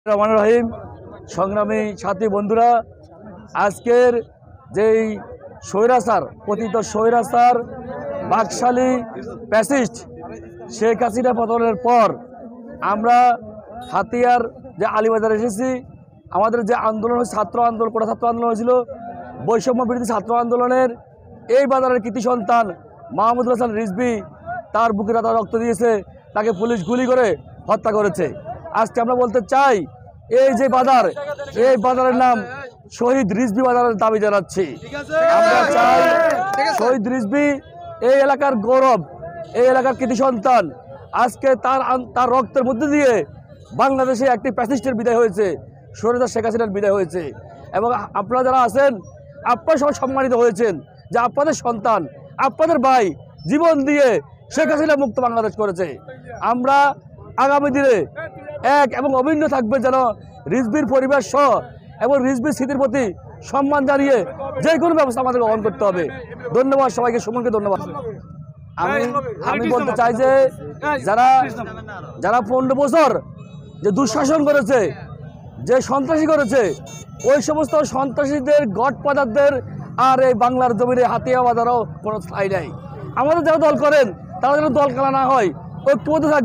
রহমান রহিম। সংগ্রামী সাথী বন্ধুরা, আজকের যেই স্বৈরাচার পতিত স্বৈরাচার বাকশালী প্যাসিস্ট শেখ হাসিনা পতনের পর আমরা হাতিয়ার যে আলীবাজার এসেছি। আমাদের যে আন্দোলন ছাত্র আন্দোলন, কোটা ছাত্র আন্দোলন হয়েছিল, বৈষম্য বিরোধী ছাত্র আন্দোলনের এই বাজারের কৃতি সন্তান মাহমুদুল হাসান রিজভী তার বুকে রাতা রক্ত দিয়েছে, তাকে পুলিশ গুলি করে হত্যা করেছে। আজকে আমরা বলতে চাই, এই যে বাজার, এই বাজারের নাম শহীদ রিজভী বাজারের দাবি জানাচ্ছি। আমরা চাই শহীদ রিজভী এই এলাকার গৌরব, এই এলাকার কৃতি সন্তান। আজকে তার রক্তের মধ্যে দিয়ে বাংলাদেশে একটি প্যাসিস্টের বিদায় হয়েছে, স্বৈরাচার শেখ হাসিনার বিদায় হয়েছে। এবং আপনারা যারা আছেন, আপনারা সবাই সম্মানিত হয়েছেন যে আপনাদের সন্তান, আপনাদের ভাই জীবন দিয়ে শেখ হাসিনা মুক্ত বাংলাদেশ করেছে। আমরা আগামী দিনে এক এবং অভিন্ন থাকবে যেন রিজভীর পরিবার সহ এবং রিজভীর স্মৃতির প্রতি সম্মান জানিয়ে যে কোনো ব্যবস্থা আমাদের গ্রহণ করতে হবে। ধন্যবাদ সবাইকে, সুমনকে ধন্যবাদ। আমি বলতে চাই যে যারা 15 বছর যে দুঃশাসন করেছে, যে সন্ত্রাসী করেছে, ওই সমস্ত সন্ত্রাসীদের গডফাদারদের আর এই বাংলার জমিনে হাতিয়া বাজারও কোনো ঠাঁই নাই। আমাদের যারা দল করেন তারা যেন দল খেলা না হয়, ঐক্যবদ্ধ থাকবে।